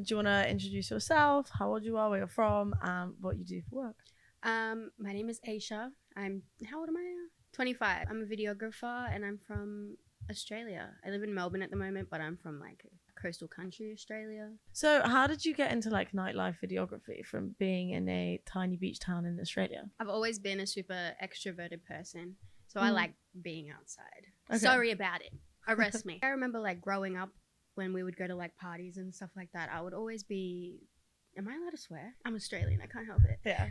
do you want to introduce yourself, how old you are, where you're from, and what you do for work? My name is Aysha. How old am I? 25. I'm a videographer and I'm from Australia. I live in Melbourne at the moment, but I'm from like a coastal country, Australia. So how did you get into like nightlife videography from being in a tiny beach town in Australia? I've always been a super extroverted person, so I like being outside. Okay. Sorry about it. Arrest me. I remember like growing up when we would go to like parties and stuff like that. I would always be, am I allowed to swear? I'm Australian, I can't help it. Yeah.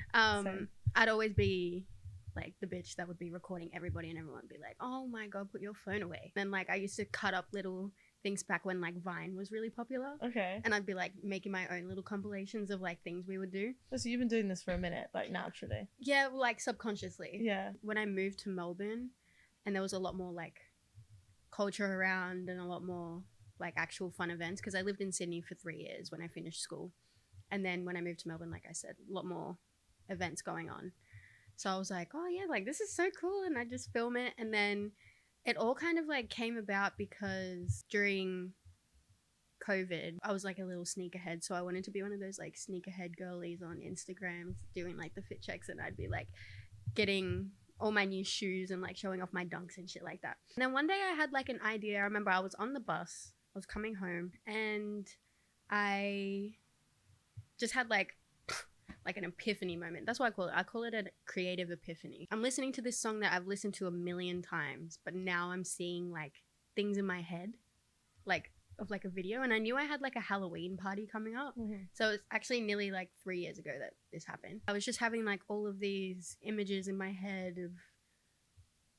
I'd always be like the bitch that would be recording everybody and everyone would be like, oh my God, put your phone away. And like I used to cut up little things back when like Vine was really popular. Okay. And I'd be like making my own little compilations of like things we would do. So you've been doing this for a minute, like naturally. Yeah, like subconsciously. Yeah. When I moved to Melbourne and there was a lot more like culture around and a lot more like actual fun events, because I lived in Sydney for 3 years when I finished school. And then when I moved to Melbourne, like I said, a lot more events going on. So I was like, oh yeah, like this is so cool. And I just film it. And then it all kind of like came about because during COVID, I was like a little sneakerhead. So I wanted to be one of those like sneakerhead girlies on Instagram doing like the fit checks. And I'd be like getting all my new shoes and like showing off my dunks and shit like that. And then one day I had like an idea. I remember I was on the bus, I was coming home, and I just had like an epiphany moment. That's what I call it. I call it a creative epiphany. I'm listening to this song that I've listened to a million times, but now I'm seeing like things in my head, like of like a video. And I knew I had like a Halloween party coming up. So it's actually nearly like 3 years ago that this happened. I was just having like all of these images in my head of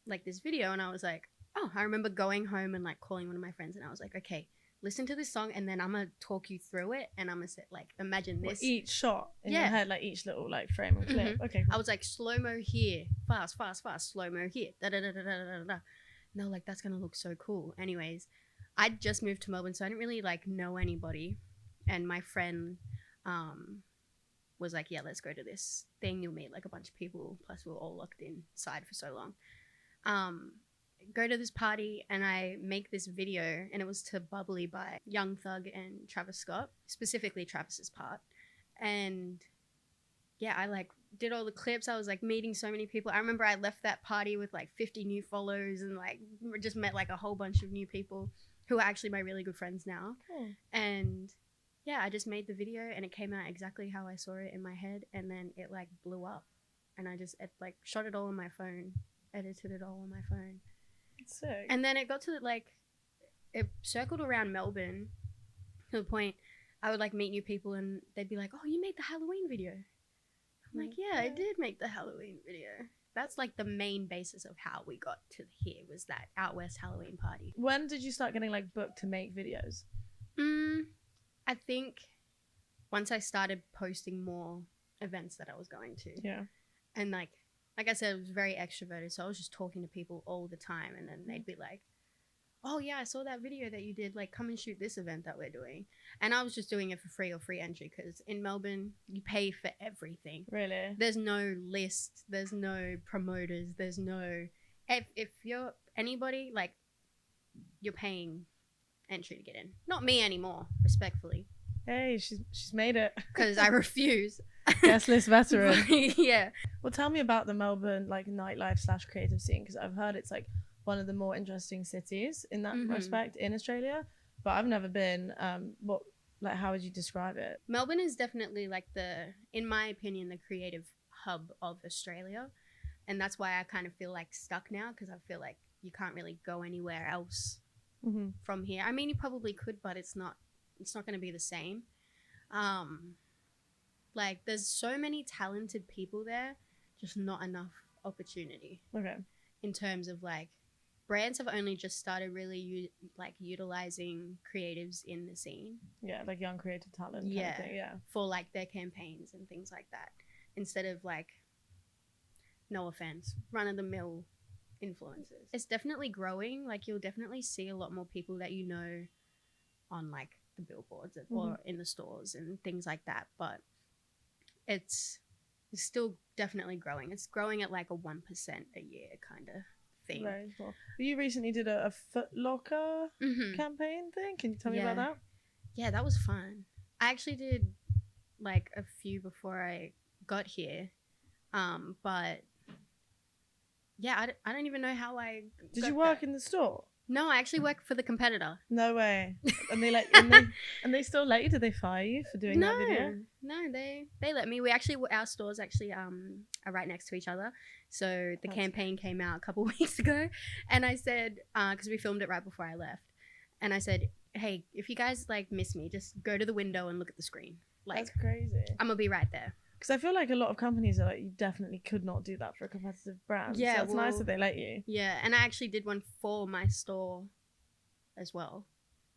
like this video. And I was like, oh, I remember going home and like calling one of my friends and I was like, okay, listen to this song and then I'm gonna talk you through it and I'm gonna sit like imagine this. Each shot in your head, like each little like frame and clip. Okay. Cool. I was like slow-mo here, fast, slow-mo here, da da da da da da da. And they were like, that's gonna look so cool. Anyways, I just moved to Melbourne, so I didn't really like know anybody. And my friend was like, yeah, let's go to this thing. You'll meet like a bunch of people. Plus we were all locked inside for so long. Go to this party and I make this video, and it was to Bubbly by Young Thug and Travis Scott, specifically Travis's part. And yeah, I like did all the clips. I was like meeting so many people. I remember I left that party with like 50 new followers and like just met like a whole bunch of new people who are actually my really good friends now. And yeah, I just made the video and it came out exactly how I saw it in my head, and then it like blew up, and I just like shot it all on my phone, edited it all on my phone. Sick. And then it got to like, it circled around Melbourne to the point I would like meet new people and they'd be like, oh, you made the Halloween video. I'm like, yeah, I did make the Halloween video. That's like the main basis of how we got to here, was that out west Halloween party. When did you start getting like booked to make videos? I think once I started posting more events that I was going to. Yeah. And like I said, I was very extroverted, so I was just talking to people all the time, and then they'd be like, oh yeah, I saw that video that you did, like come and shoot this event that we're doing. And I was just doing it for free or free entry, because in Melbourne you pay for everything. Really? There's no list, there's no promoters, there's no, if you're anybody, like you're paying entry to get in. Not me anymore, respectfully. Hey, she's made it. Because I refuse. Guest list veteran. Yeah. Well, tell me about the Melbourne like nightlife / creative scene, because I've heard it's like one of the more interesting cities in that respect in Australia, but I've never been. How would you describe it? Melbourne is definitely like in my opinion, the creative hub of Australia, and that's why I kind of feel like stuck now, because I feel like you can't really go anywhere else from here. I mean, you probably could, but it's not going to be the same. Like there's so many talented people there, just not enough opportunity. Okay. In terms of like, brands have only just started really utilizing creatives in the scene. Yeah, like young creative talent. Yeah, kind of thing, yeah. For like their campaigns and things like that, instead of like, no offense, run of the mill influencers. It's definitely growing. Like you'll definitely see a lot more people that you know on like the billboards or in the stores and things like that, but it's still definitely growing. It's growing at like a 1% a year kind of thing. Very cool. You recently did a Foot Locker campaign thing. Can you tell me about that? Yeah, that was fun. I actually did like a few before I got here, but yeah, I don't even know how I Did got you work that. in the store? No, I actually work for the competitor. No way. And they like and they still let you? Did they fire you for doing that video? No, they let me. Our stores actually are right next to each other. So the campaign came out a couple weeks ago, and I said, because we filmed it right before I left, and I said, hey, if you guys like miss me, just go to the window and look at the screen. Like, that's crazy. I'm gonna be right there. Because I feel like a lot of companies are like, you definitely could not do that for a competitive brand. Yeah, so it's nice that they let you. Yeah, and I actually did one for my store as well.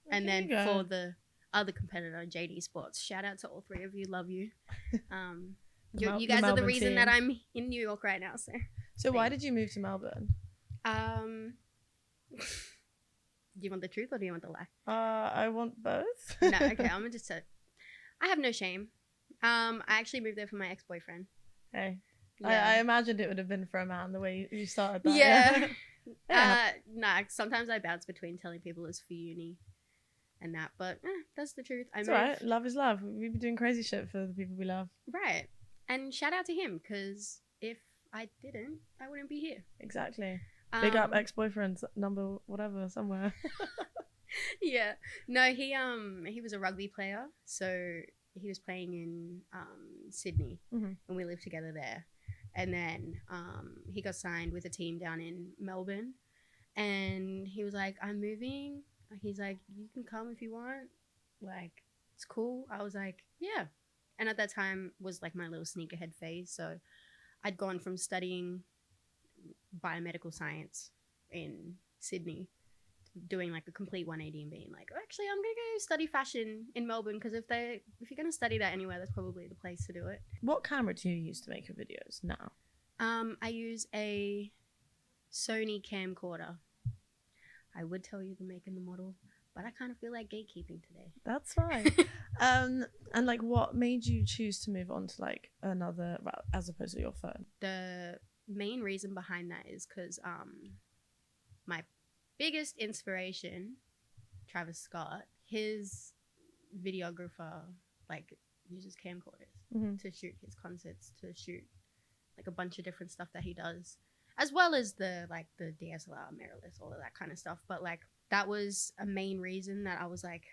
Okay, and then for the other competitor, JD Sports. Shout out to all three of you. Love you. You guys are the reason that I'm in New York right now. So why did you move to Melbourne? Do you want the truth or do you want the lie? I want both. No, okay. I'm gonna just say, I have no shame. I actually moved there for my ex-boyfriend. Hey, yeah. I imagined it would have been for a man the way you started that. Yeah. Yeah. Nah. Sometimes I bounce between telling people it's for uni and that, but that's the truth. It's alright. Love is love. We've been doing crazy shit for the people we love. Right. And shout out to him, because if I didn't, I wouldn't be here. Exactly. Big up ex-boyfriend's number, whatever, somewhere. Yeah. No, he was a rugby player, so he was playing in Sydney, and we lived together there. And then he got signed with a team down in Melbourne, and he was like, I'm moving. He's like, you can come if you want. Like, it's cool. I was like, yeah. And at that time was like my little sneakerhead phase. So I'd gone from studying biomedical science in Sydney, doing like a complete 180 and being like, actually, I'm going to go study fashion in Melbourne, because if you're going to study that anywhere, that's probably the place to do it. What camera do you use to make your videos now? I use a Sony camcorder. I would tell you the make and the model, but I kind of feel like gatekeeping today. That's fine. And like, what made you choose to move on to like another route as opposed to your phone? The main reason behind that is because my biggest inspiration, Travis Scott, his videographer like uses camcorders to shoot his concerts, to shoot like a bunch of different stuff that he does, as well as the DSLR, mirrorless, all of that kind of stuff. But like, that was a main reason that I was like,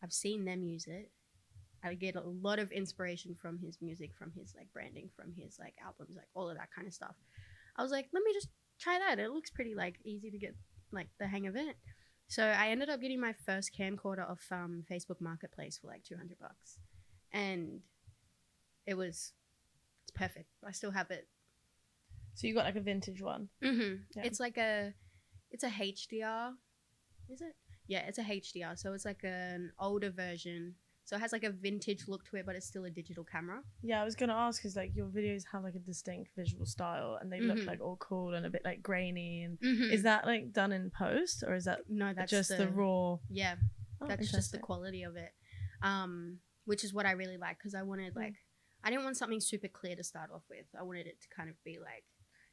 I've seen them use it. I get a lot of inspiration from his music, from his like branding, from his like albums, like all of that kind of stuff. I was like, let me just try that. It looks pretty like easy to get like the hang of it. So I ended up getting my first camcorder off Facebook Marketplace for like $200, and it's perfect. I still have it. So you got like a vintage one. Yeah. It's a HDR. Is it? Yeah, it's a HDR. So it's like an older version. So it has like a vintage look to it, but it's still a digital camera. Yeah, I was gonna ask, because like your videos have like a distinct visual style, and they look like all cool and a bit like grainy. And is that like done in post, or is that that's just the raw? Yeah, that's just the quality of it. Which is what I really like, because I wanted like, I didn't want something super clear to start off with. I wanted it to kind of be like,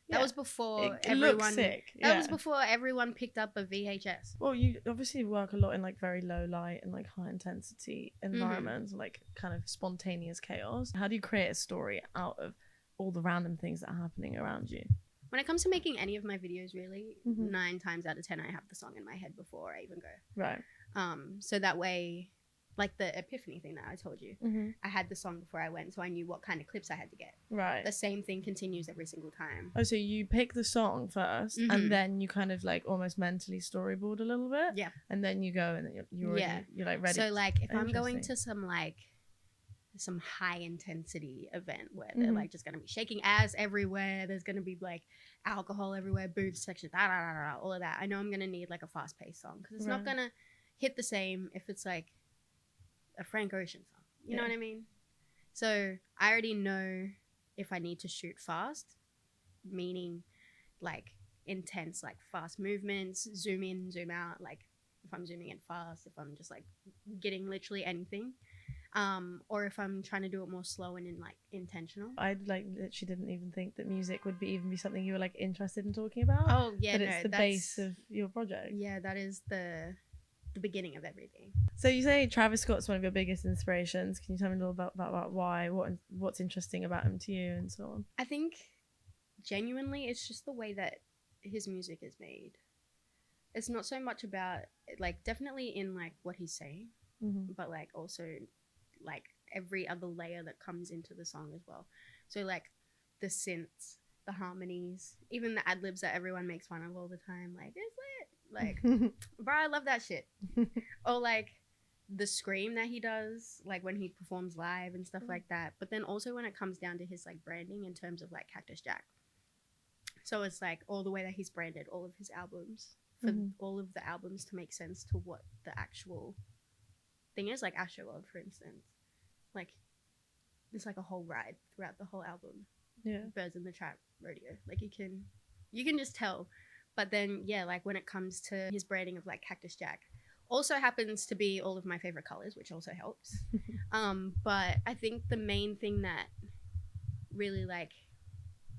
that was before everyone. That was before everyone picked up a VHS. Well, you obviously work a lot in like very low light and like high intensity environments, like kind of spontaneous chaos. How do you create a story out of all the random things that are happening around you? When it comes to making any of my videos, really, 9 times out of 10, I have the song in my head before I even go. Right. So that way, like the Epiphany thing that I told you, I had the song before I went, so I knew what kind of clips I had to get. Right. The same thing continues every single time. Oh, so you pick the song first, and then you kind of like almost mentally storyboard a little bit. Yeah. And then you go, and you're like ready. So like, if I'm going to some high intensity event where they're like just gonna be shaking ass everywhere, there's gonna be like alcohol everywhere, booth section, all of that, I know I'm gonna need like a fast paced song, because it's not gonna hit the same if it's like a Frank Ocean song, you know what I mean? So I already know if I need to shoot fast, meaning like intense, like fast movements, zoom in, zoom out, like if I'm zooming in fast, if I'm just like getting literally anything, or if I'm trying to do it more slow and in like intentional. I like literally didn't even think that music would even be something you were like interested in talking about. Oh yeah, but it's the base of your project. Yeah, that is the beginning of everything. So you say Travis Scott's one of your biggest inspirations. Can you tell me a little about why, what's interesting about him to you and so on? I think genuinely it's just the way that his music is made. It's not so much about, like, definitely in like what he's saying, but like also like every other layer that comes into the song as well. So like the synths, the harmonies, even the ad-libs that everyone makes fun of all the time, like it's lit, like bro, I love that shit. Or like the scream that he does, like when he performs live and stuff like that. But then also when it comes down to his like branding in terms of like Cactus Jack, so it's like all the way that he's branded all of his albums, for all of the albums to make sense to what the actual thing is. Like Astroworld, for instance, like it's like a whole ride throughout the whole album. Yeah, Birds in the Trap, Rodeo, like you can just tell. But then yeah, like when it comes to his branding of like Cactus Jack, also happens to be all of my favorite colors, which also helps. But I think the main thing that really like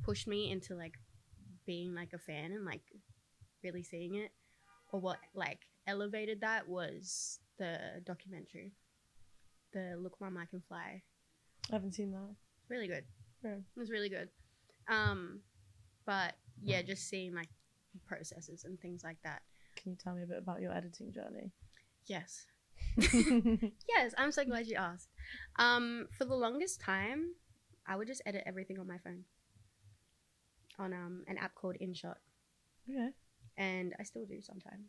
pushed me into like being like a fan and like really seeing it, or what like elevated that, was the documentary, the Look Mom I Can Fly. I haven't seen that. Really good. Yeah. It was really good. But yeah, just seeing like processes and things like that. Can you tell me a bit about your editing journey? Yes. Yes, I'm so glad you asked. For the longest time, I would just edit everything on my phone on an app called InShot. Okay. And I still do sometimes.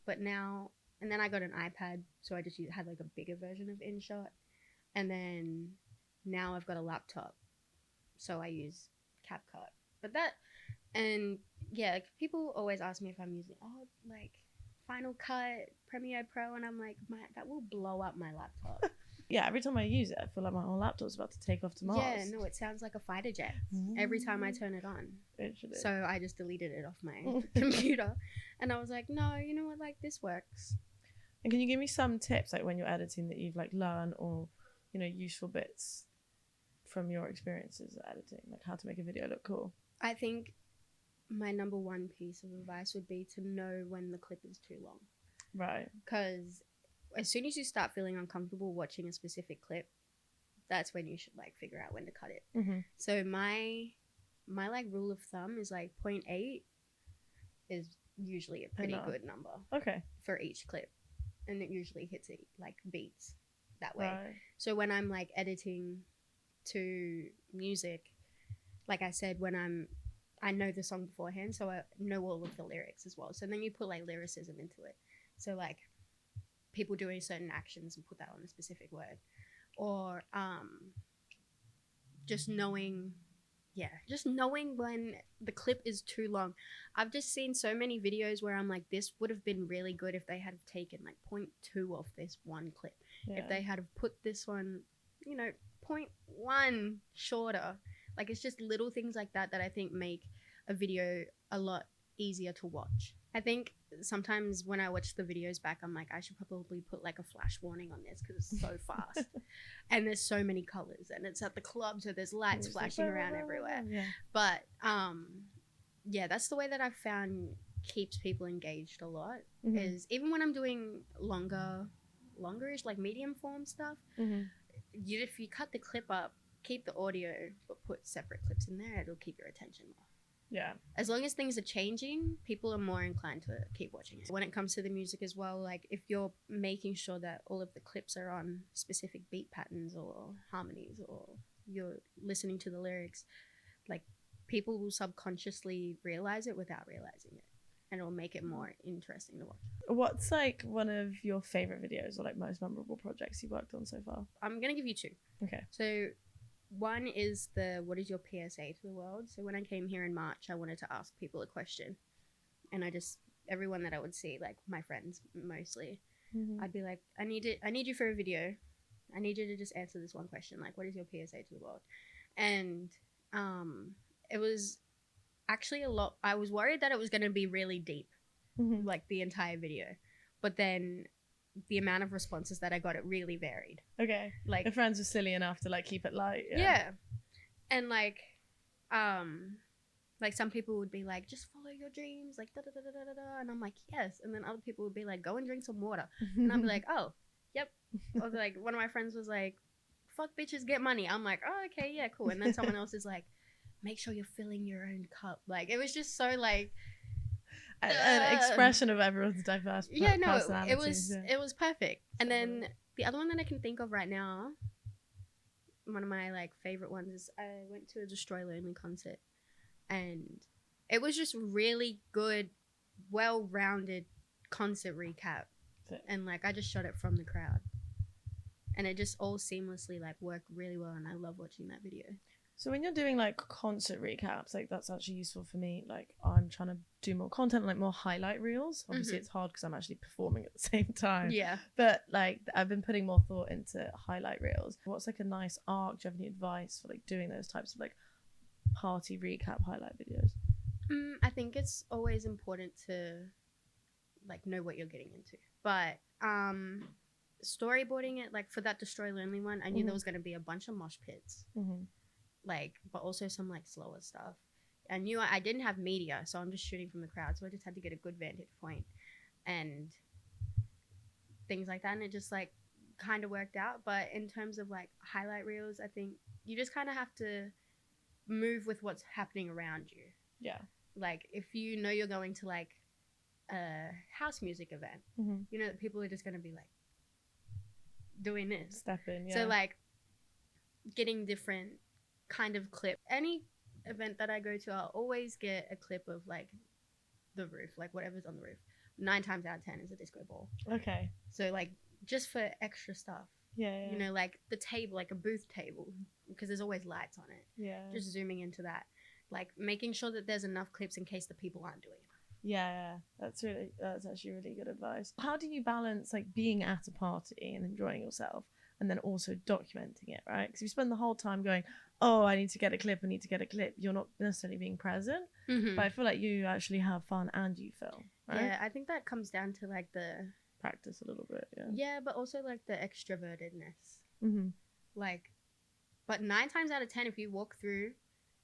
But now, and then I got an iPad, so I just had like a bigger version of InShot. And then now I've got a laptop, so I use CapCut. But that, and yeah, like people always ask me if I'm using, like Final Cut, Premiere Pro, and I'm like, that will blow up my laptop. Yeah, every time I use it, I feel like my whole laptop's about to take off to Mars. Yeah, no, it sounds like a fighter jet every time I turn it on. Literally. So I just deleted it off my computer, and I was like, no, you know what, like this works. And can you give me some tips, like when you're editing, that you've like learned, or you know, useful bits from your experiences of editing, like how to make a video look cool? I think my number one piece of advice would be to know when the clip is too long. Right. Because as soon as you start feeling uncomfortable watching a specific clip, that's when you should like figure out when to cut it. So my like rule of thumb is like 0.8 is usually a pretty good number. Okay. For each clip, and it usually hits it like beats that way. Right. So when I'm like editing to music, like I said, I know the song beforehand, so I know all of the lyrics as well. So then you put like lyricism into it. So like people doing certain actions and put that on a specific word, or just knowing when the clip is too long. I've just seen so many videos where I'm like, this would have been really good if they had taken like 0.2 off this one clip. Yeah. If they had put this one, 0.1 shorter. Like it's just little things like that I think make a video a lot easier to watch. I think sometimes when I watch the videos back, I'm like, I should probably put like a flash warning on this because it's so fast. And there's so many colors, and it's at the club, so there's lights flashing around everywhere. Yeah. But yeah, that's the way that I've found keeps people engaged a lot. Is even when I'm doing longerish, like medium form stuff, if you cut the clip up, keep the audio, but put separate clips in there, it'll keep your attention more. Yeah. As long as things are changing, people are more inclined to keep watching it. When it comes to the music as well, like if you're making sure that all of the clips are on specific beat patterns or harmonies, or you're listening to the lyrics, like people will subconsciously realize it without realizing it, and it'll make it more interesting to watch. What's like one of your favorite videos or like most memorable projects you've worked on so far? I'm gonna give you two. Okay. So one is what is your PSA to the world? So when I came here in March, I wanted to ask people a question, and everyone that I would see, like my friends mostly, I'd be like, I need you for a video. I need you to just answer this one question, like what is your PSA to the world? And it was actually a lot. I was worried that it was going to be really deep, like the entire video, but then the amount of responses that I got, it really varied. Okay. Like, your friends were silly enough to like keep it light. Yeah. And like Like some people would be like, just follow your dreams, like da da da da da da, and I'm like, yes. And then other people would be like, go and drink some water, and I'd be like, oh, yep. Or like one of my friends was like, fuck bitches, get money. I'm like, oh, okay, yeah, cool. And then someone else is like, make sure you're filling your own cup. Like it was just so like an expression of everyone's diverse personalities. It was perfect. And then the other one that I can think of right now, one of my like favorite ones is I went to a Destroy Lonely concert, and it was just really good, well-rounded concert recap. And like I just shot it from the crowd, and it just all seamlessly like worked really well, and I love watching that video. So when you're doing like concert recaps, like that's actually useful for me. Like I'm trying to do more content, like more highlight reels. Obviously it's hard because I'm actually performing at the same time. Yeah. But like I've been putting more thought into highlight reels. What's like a nice arc? Do you have any advice for like doing those types of like party recap highlight videos? I think it's always important to like know what you're getting into. But storyboarding it, like for that Destroy Lonely one, I knew there was going to be a bunch of mosh pits. Like, but also some like slower stuff. I knew I didn't have media, so I'm just shooting from the crowd, so I just had to get a good vantage point and things like that, and it just like kind of worked out. But in terms of like highlight reels, I think you just kind of have to move with what's happening around you. Yeah. Like if you know you're going to like a house music event, you know that people are just going to be like doing this. Step in, yeah. So like getting different kind of clip. Any event that I go to, I'll always get a clip of like the roof, like whatever's on the roof. 9 times out of 10 is a disco ball. Okay. So like just for extra stuff. Yeah. You know, like the table, like a booth table, because there's always lights on it. Yeah. Just zooming into that, like making sure that there's enough clips in case the people aren't doing enough. Yeah, that's actually really good advice. How do you balance like being at a party and enjoying yourself and then also documenting it, right? Because you spend the whole time going, oh, I need to get a clip, you're not necessarily being present, but I feel like you actually have fun and you film, right? Yeah, I think that comes down to like the practice a little bit. Yeah, but also like the extrovertedness. Like, but 9 times out of 10, if you walk through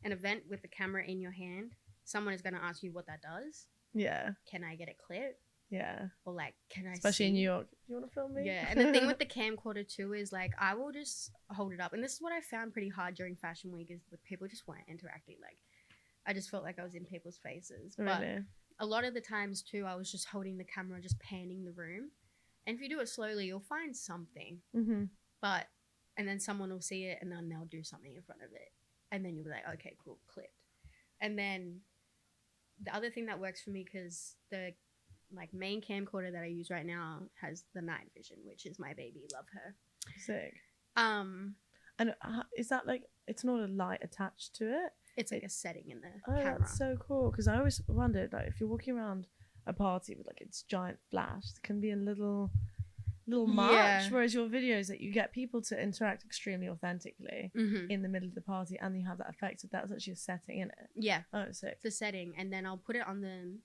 an event with the camera in your hand, someone is going to ask you what that does. Yeah. Can I get a clip? Yeah. Or like, can I Especially in New York. You want to film me? Yeah. And the thing with the camcorder too is like, I will just hold it up. And this is what I found pretty hard during Fashion Week is that people just weren't interacting. Like, I just felt like I was in people's faces. Really? But a lot of the times too, I was just holding the camera, just panning the room. And if you do it slowly, you'll find something. But, and then someone will see it and then they'll do something in front of it. And then you'll be like, okay, cool, clipped. And then the other thing that works for me, because the like main camcorder that I use right now has the night vision, which is my baby. Love her. Sick. And is that like, it's not a light attached to it? It's like a setting in the camera. That's so cool. Because I always wondered, like, if you're walking around a party with like its giant flash, it can be a little much. Whereas your videos, that you get people to interact extremely authentically in the middle of the party, and you have that effect of that's actually a setting in it. Yeah. Oh, sick. It's a setting, and then I'll put it on them,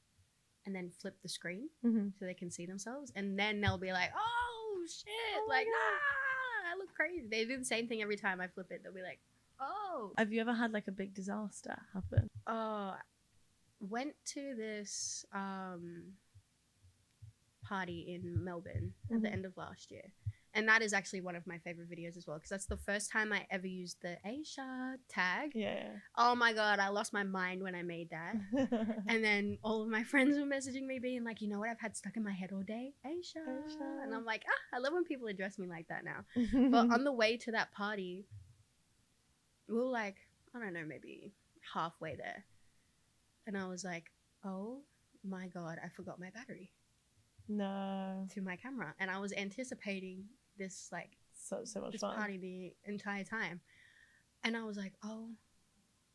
and then flip the screen so they can see themselves, and then they'll be like, "Oh shit!" Like, I look crazy. They do the same thing every time I flip it. They'll be like, "Oh." Have you ever had like a big disaster happen? Went to this party in Melbourne at the end of last year, and that is actually one of my favorite videos as well, because that's the first time I ever used the Aysha tag. Oh my god, I lost my mind when I made that. And then all of my friends were messaging me being like, you know what I've had stuck in my head all day? Aysha. And I'm like, I love when people address me like that now. But on the way to that party, we were like, I don't know, maybe halfway there, and I was like, oh my god, I forgot my battery. No. To my camera, and I was anticipating this like so much this fun party the entire time, and I was like, oh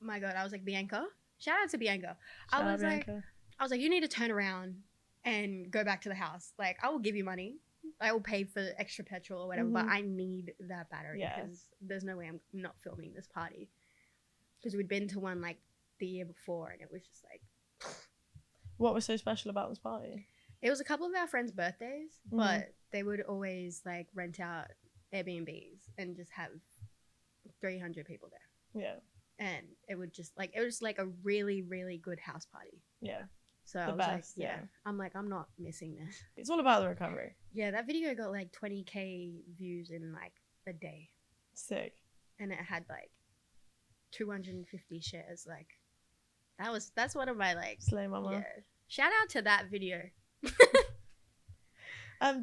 my god, I was like, Bianca, shout out to Bianca. I was like, you need to turn around and go back to the house. Like, I will give you money, I will pay for extra petrol or whatever, but I need that battery because there's no way I'm not filming this party, because we'd been to one like the year before, and it was just like What was so special about this party? It was a couple of our friends' birthdays, but they would always like rent out Airbnbs and just have 300 people there. Yeah. and it would just like, it was like a really, really good house party. Yeah. So I The was best, like, yeah. I'm like, I'm not missing this. It's all about the recovery. Yeah, that video got like 20K views in like a day. Sick. And it had like 250 shares. Like, that's one of my like, Slay mama. yeah. Shout out to that video.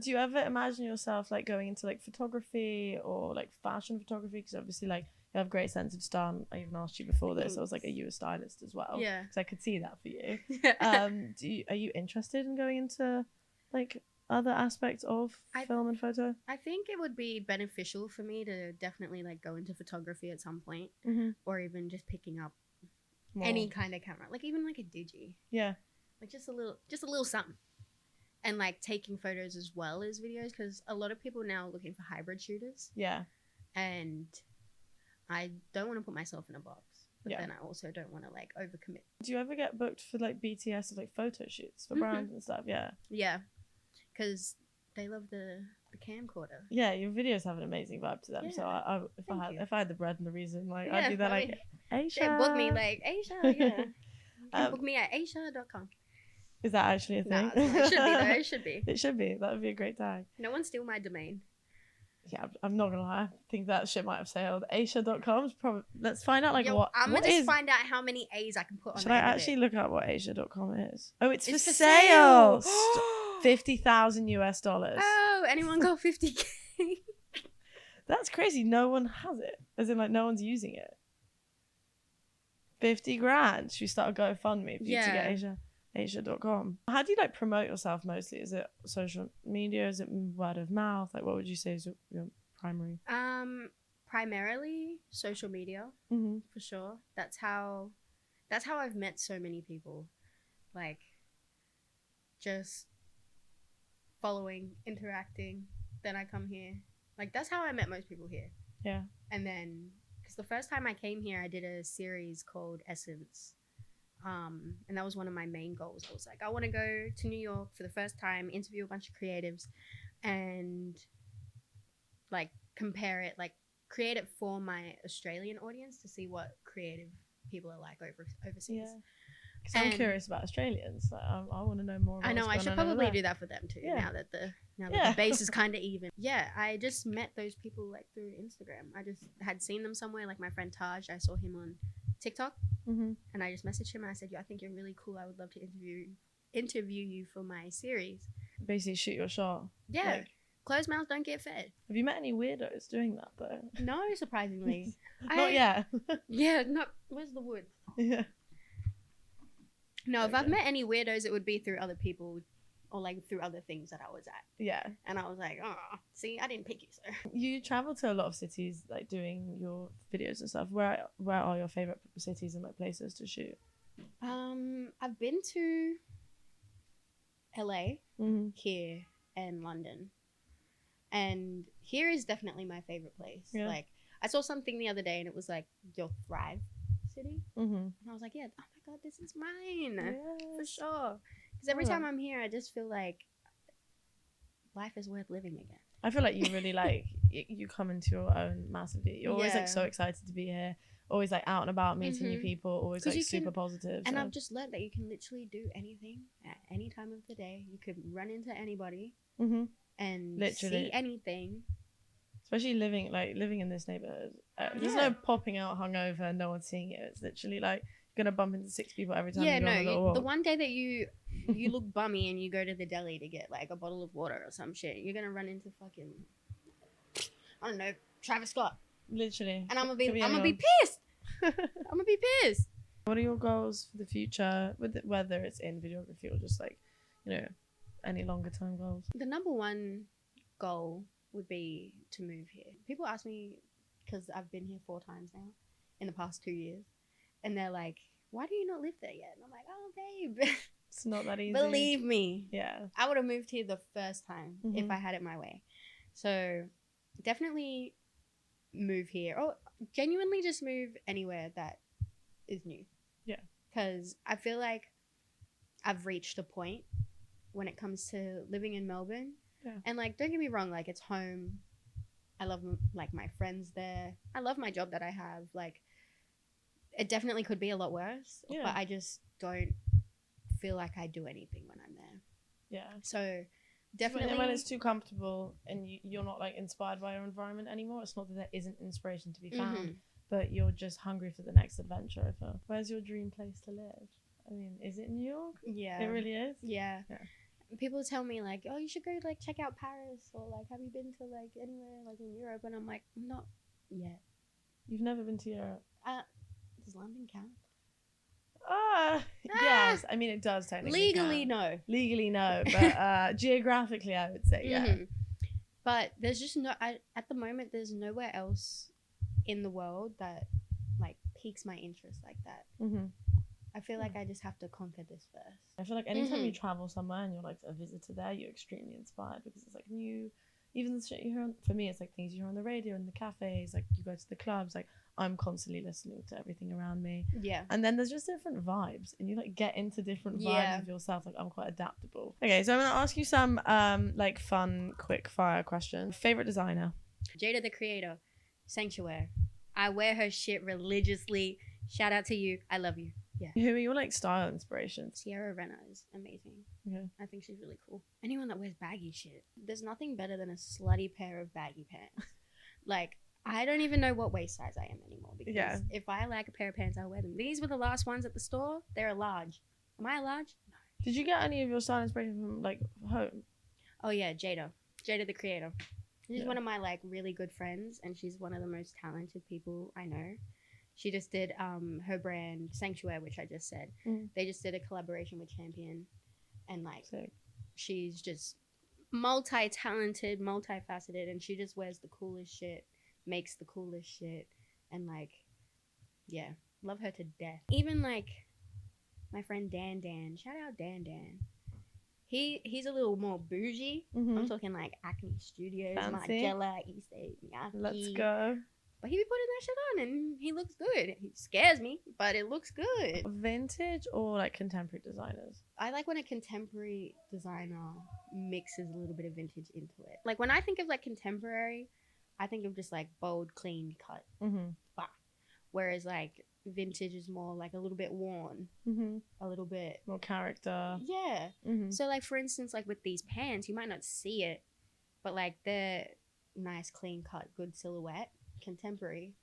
Do you ever imagine yourself like going into like photography or like fashion photography? Because obviously like you have a great sense of style. I even asked you before this. I was like, are you a stylist as well? Yeah. Because I could see that for you. Are you interested in going into like other aspects of film and photo? I think it would be beneficial for me to definitely like go into photography at some point, or even just picking up any kind of camera, like even like a digi. Yeah. Like just a little something. And like taking photos as well as videos, because a lot of people now are looking for hybrid shooters. Yeah. And I don't want to put myself in a box, but Yeah. then I also don't want to like overcommit. Do you ever get booked for like BTS of like photo shoots for brands and stuff? Yeah. Yeah, because they love the camcorder. Yeah, your videos have an amazing vibe to them. Yeah. So if I had the bread and the reason, like I'd do that I like mean, Aysha. they book me like Aysha. Yeah, you can book me at Aysha.com. Is that actually a thing? No, it should be though. It should be. It should be. That would be a great tag. No one steal my domain. Yeah, I'm not gonna lie. I think that shit might have sailed. Aysha.com is probably. Let's find out like what. I'm what gonna just is... find out how many A's I can put on. Should I actually look up what Aysha.com is? Oh, it's for sale. sale. $50,000. Oh, anyone got 50K? That's crazy. No one has it. As in, like, no one's using it. 50 grand. Should we start a GoFundMe for you to get Aysha.com? How do you like promote yourself mostly? Is it social media? Is it word of mouth? Like, what would you say is your primary? Primarily social media, for sure. That's how I've met so many people. Like, just following, interacting. Then I come here. Like, that's how I met most people here. Yeah. And then, because the first time I came here, I did a series called Essence. And that was one of my main goals. I was like, I want to go to New York for the first time, interview a bunch of creatives, and like compare it, like create it for my Australian audience to see what creative people are like overseas. Yeah. Because I'm curious about Australians. Like, I want to know more about I know, I should probably do that for them too, now that the base is kind of even. Yeah, I just met those people like through Instagram. I just had seen them somewhere, like my friend Taj. I saw him on TikTok, and I just messaged him and I said, I think you're really cool. I would love to interview you for my series. Basically shoot your shot. Yeah. Like, closed mouths don't get fed. have you met any weirdos doing that though? No, surprisingly. Not yet. Yeah, not. Where's the wood? Yeah. No, if I've met any weirdos, it would be through other people or like through other things that I was at. Yeah. And I was like, oh, see, I didn't pick you, sir. You travel to a lot of cities, like doing your videos and stuff. Where are your favorite cities and like places to shoot? I've been to LA, here, and London. And here is definitely my favorite place. Yeah. Like, I saw something the other day and it was like your Thrive city. And I was like, yeah, oh my God, this is mine. Yes. For sure. Because every time I'm here, I just feel like life is worth living again. I feel like you really like, you come into your own massively. You're always like so excited to be here. Always like out and about, meeting new people. Always like super positive. And I've just learned that you can literally do anything at any time of the day. You could run into anybody and literally see anything. Especially living in this neighborhood. There's no popping out hungover, no one's seeing it. It's literally like you're gonna bump into 6 people every time you go on a little walk. The one day that you look bummy and you go to the deli to get like a bottle of water or some shit, you're gonna run into fucking, I don't know, Travis Scott. Literally. And I'm gonna be pissed. I'm gonna be pissed. What are your goals for the future, whether it's in videography or just like, any longer term goals? The number one goal would be to move here. People ask me, because I've been here 4 times now in the past 2 years, and they're like, why do you not live there yet? And I'm like, oh babe, it's not that easy. Believe me. Yeah. I would have moved here the first time if I had it my way. So definitely move here, or genuinely just move anywhere that is new. Yeah. Because I feel like I've reached a point when it comes to living in Melbourne. Yeah. And like, don't get me wrong, like it's home. I love like my friends there. I love my job that I have. Like, it definitely could be a lot worse. Yeah. But I just don't feel like I do anything when I'm there. Yeah. So definitely when it's too comfortable and you're not like inspired by your environment anymore, it's not that there isn't inspiration to be found, but you're just hungry for the next adventure. I feel. Where's your dream place to live? I mean, is it New York? Yeah. It really is? Yeah. People tell me like, oh, you should go like check out Paris, or like, have you been to like anywhere like in Europe? And I'm like, not yet. You've never been to Europe? Does London count? Yes. I mean, it does technically Legally, count. no. Legally, no. But geographically, I would say, yeah. But there's just at the moment, there's nowhere else in the world that like piques my interest like that. I feel like I just have to conquer this first. I feel like anytime you travel somewhere and you're like a visitor there, you're extremely inspired because it's like new. Even the shit you hear for me, it's like things you hear on the radio in the cafes, like you go to the clubs, like I'm constantly listening to everything around me. Yeah. And then there's just different vibes and you like get into different vibes of yourself. Like I'm quite adaptable. Okay, so I'm gonna ask you some like fun, quick fire questions. Favorite designer? Jada the Creator, Sanctuary. I wear her shit religiously. Shout out to you. I love you. Yeah. Who are your like style inspirations? Sierra Renner is amazing. Okay. I think she's really cool. Anyone that wears baggy shit. There's nothing better than a slutty pair of baggy pants. Like, I don't even know what waist size I am anymore. Because if I like a pair of pants, I'll wear them. These were the last ones at the store. They're a large. Am I a large? No. Did you get any of your style inspiration from like home? Oh yeah, Jada. Jada the Creator. She's one of my like really good friends, and she's one of the most talented people I know. She just did her brand Sanctuary, which I just said. They just did a collaboration with Champion, and like she's just multi-talented, multifaceted, and she just wears the coolest shit, makes the coolest shit, and like, yeah, love her to death. Even like my friend Dan, shout out Dan. He's a little more bougie. I'm talking like Acne Studios, Margiela, East Miyake. Let's go. But he be putting that shit on and he looks good. He scares me, but it looks good. Vintage or like contemporary designers? I like when a contemporary designer mixes a little bit of vintage into it. Like when I think of like contemporary, I think of just like bold, clean cut. Bah. Whereas like vintage is more like a little bit worn, a little bit more character. Yeah. So like for instance, like with these pants, you might not see it, but like they're nice, clean cut, good silhouette. Contemporary,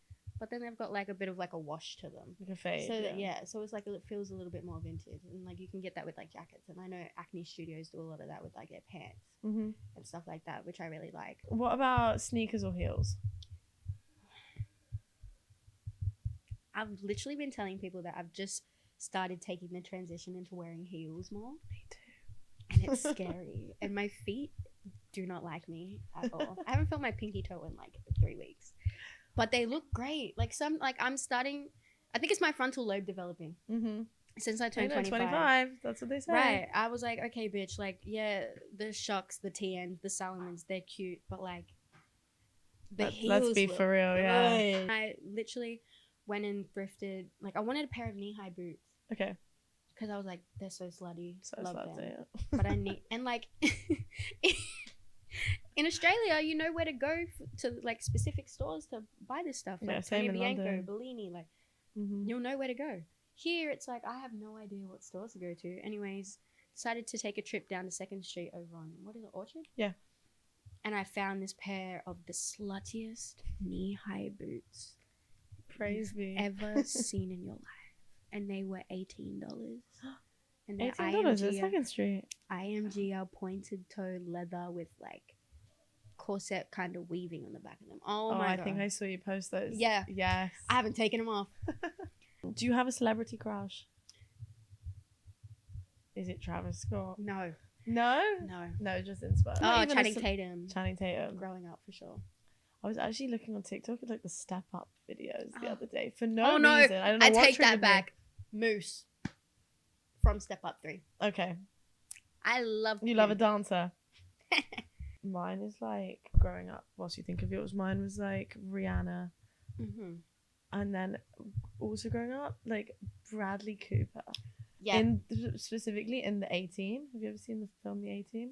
but then they've got like a bit of like a wash to them, like a fade. So so it's like it feels a little bit more vintage, and like you can get that with like jackets. And I know Acne Studios do a lot of that with like their pants and stuff like that, which I really like. What about sneakers or heels? I've literally been telling people that I've just started taking the transition into wearing heels more. Me too. And it's scary, and my feet do not like me at all. I haven't felt my pinky toe in like 3 weeks. But they look great. Like I'm starting, I think it's my frontal lobe developing. Since I turned 25. That's what they say. Right. I was like, okay, bitch. Like, yeah, the Shucks, the TNs, the Salomons, they're cute. But like, the heels let's be for real, yeah. I literally went and thrifted. Like, I wanted a pair of knee-high boots. Okay. Because I was like, they're so slutty. So Love slutty, them. yeah. But I need, and like... In Australia, you know where to go to like specific stores to buy this stuff. Like same in Bianco, London. Bellini, like you'll know where to go. Here, it's like I have no idea what stores to go to. Anyways, decided to take a trip down to 2nd Street over on what is it, Orchard? Yeah. And I found this pair of the sluttiest knee-high boots Praise you've me. ever seen in your life, and they were $18. And they're $18 at 2nd Street. IMGR pointed toe leather with like corset kind of weaving on the back of them. Oh my God. I think I saw you post those. Yeah. Yes. I haven't taken them off. Do you have a celebrity crush? Is it Travis Scott? No. No? No, just inspired. Oh, Channing Tatum. Channing Tatum. Growing up for sure. I was actually looking on TikTok at like the Step Up videos the other day for no reason. I don't know. I take that back. Moose from Step Up 3. Okay. I love you. Love a dancer. Mine is like growing up. Whilst you think of yours, mine was like Rihanna, and then also growing up like Bradley Cooper. Yeah. Specifically in the A-Team. Have you ever seen the film The A-Team?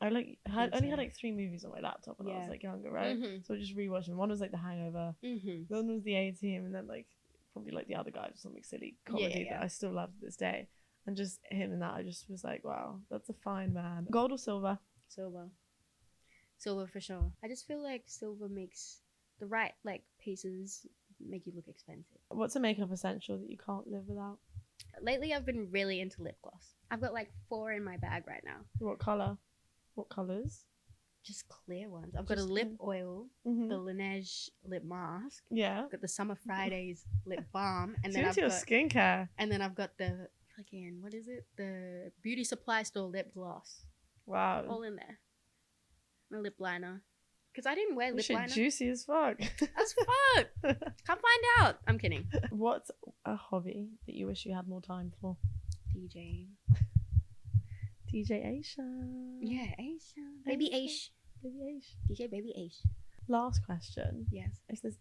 I only had like 3 movies on my laptop when I was like younger, right? So I just rewatched them. One was like The Hangover. The other one was The A-Team, and then like probably like the other guy or something silly comedy that I still love to this day. And just him and that, I just was like, wow, that's a fine man. Gold or silver? Silver for sure. I just feel like silver makes the right like pieces make you look expensive. What's a makeup essential that you can't live without? Lately I've been really into lip gloss. I've got like 4 in my bag right now. What color? What colors? Just clear ones. I've got a lip oil, the Laneige lip mask. Yeah. I've got the Summer Fridays lip balm, and So then into your skincare. And then I've got the fucking, what is it? The beauty supply store lip gloss. Wow. All in there. My lip liner. Because I didn't wear lip shit liner. Juicy as fuck. As fuck. Come find out. I'm kidding. What's a hobby that you wish you had more time for? DJing. DJ Aysha. Yeah, Aysha. Baby Aysha. Baby Aysha. DJ Baby Aysha. Last question. Yes. If there's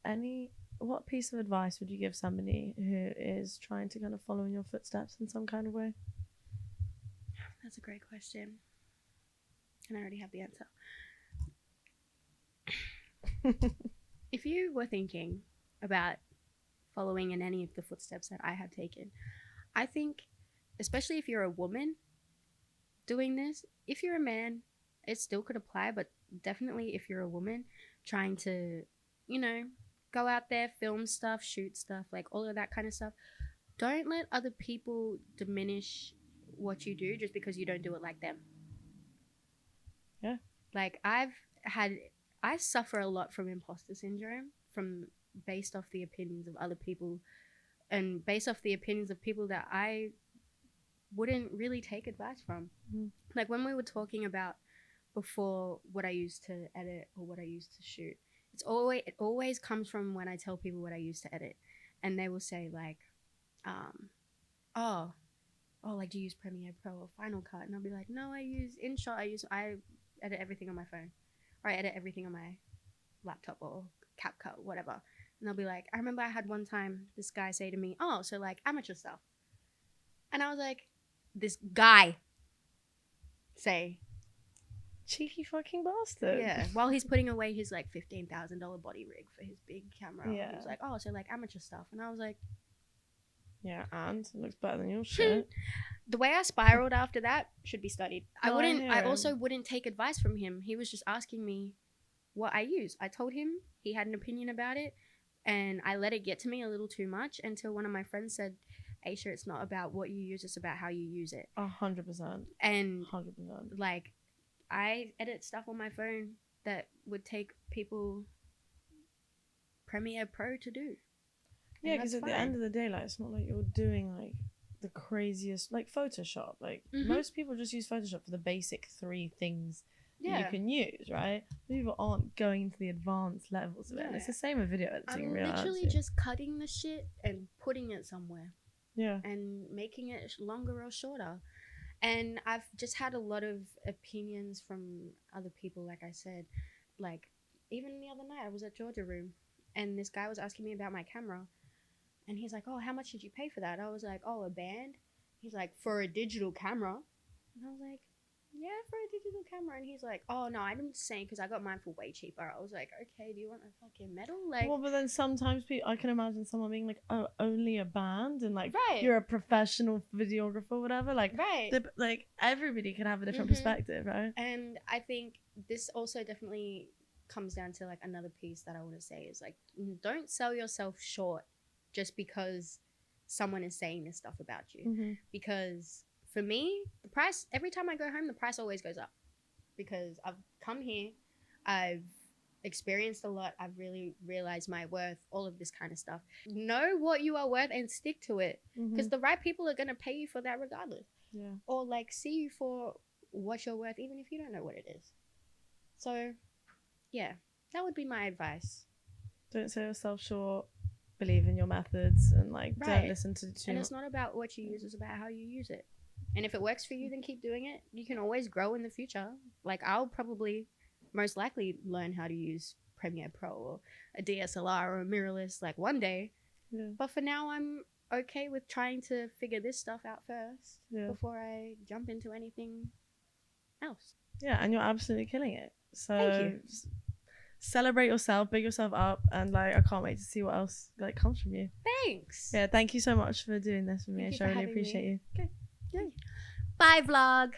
what piece of advice would you give somebody who is trying to kind of follow in your footsteps in some kind of way? That's a great question. And I already have the answer. If you were thinking about following in any of the footsteps that I have taken, I think, especially if you're a woman doing this, if you're a man, it still could apply, but definitely if you're a woman trying to, you know, go out there, film stuff, shoot stuff, like all of that kind of stuff, don't let other people diminish what you do just because you don't do it like them. Yeah. Like I suffer a lot from imposter syndrome, from based off the opinions of other people and based off the opinions of people that I wouldn't really take advice from. Like when we were talking about before what I used to edit or what I used to shoot, it always comes from when I tell people what I used to edit, and they will say like, like, do you use Premiere Pro or Final Cut? And I'll be like, no, I use InShot. I edit everything on my phone, or I edit everything on my laptop or CapCut, whatever. And they'll be like, I remember I had one time this guy say to me, oh, so like amateur stuff. And I was like, this guy say, cheeky fucking bastard. yeah, while he's putting away his like $15,000 body rig for his big camera. Yeah. He was like, oh, so like amateur stuff. And I was like, yeah, and it looks better than your shit. The way I spiraled after that should be studied. No, I also wouldn't take advice from him. He was just asking me what I use. I told him, he had an opinion about it, and I let it get to me a little too much until one of my friends said, Aysha, it's not about what you use, it's about how you use it. 100%. And 100%. like, I edit stuff on my phone that would take people Premiere Pro to do. Yeah, because at the end of the day, like, it's not like you're doing like the craziest, like Photoshop. Like most people just use Photoshop for the basic 3 things that you can use, right? People aren't going into the advanced levels of it. And it's the same with video editing. I'm literally just cutting the shit and putting it somewhere. Yeah. And making it longer or shorter. And I've just had a lot of opinions from other people, like I said. Like, even the other night, I was at Georgia Room, and this guy was asking me about my camera. And he's like, oh, how much did you pay for that? I was like, oh, a band? He's like, for a digital camera? And I was like, yeah, for a digital camera. And he's like, oh, no, I'm just saying because I got mine for way cheaper. I was like, okay, do you want a fucking medal? Like, well, but then sometimes I can imagine someone being like, oh, only a band? And like, right. You're a professional videographer or whatever. Like, right. Like, everybody can have a different perspective, right? And I think this also definitely comes down to like another piece that I want to say is like, don't sell yourself short just because someone is saying this stuff about you. Because for me, the price, every time I go home, the price always goes up. Because I've come here, I've experienced a lot, I've really realized my worth, all of this kind of stuff. Know what you are worth and stick to it. Because the right people are going to pay you for that regardless. Yeah. Or like see you for what you're worth, even if you don't know what it is. So, yeah, that would be my advice. Don't sell yourself short. Believe in your methods and like don't listen to too. And it's not about what you use, it's about how you use it. And if it works for you, then keep doing it. You can always grow in the future. Like I'll probably most likely learn how to use Premiere Pro or a DSLR or a mirrorless like one day. Yeah. But for now I'm okay with trying to figure this stuff out first before I jump into anything else. Yeah, and you're absolutely killing it. So thank you. celebrate yourself, big yourself up, and like I can't wait to see what else like comes from you. Thanks. Yeah, thank you so much for doing this with me. Thank you I for really having appreciate me. you. Okay. Bye, vlog.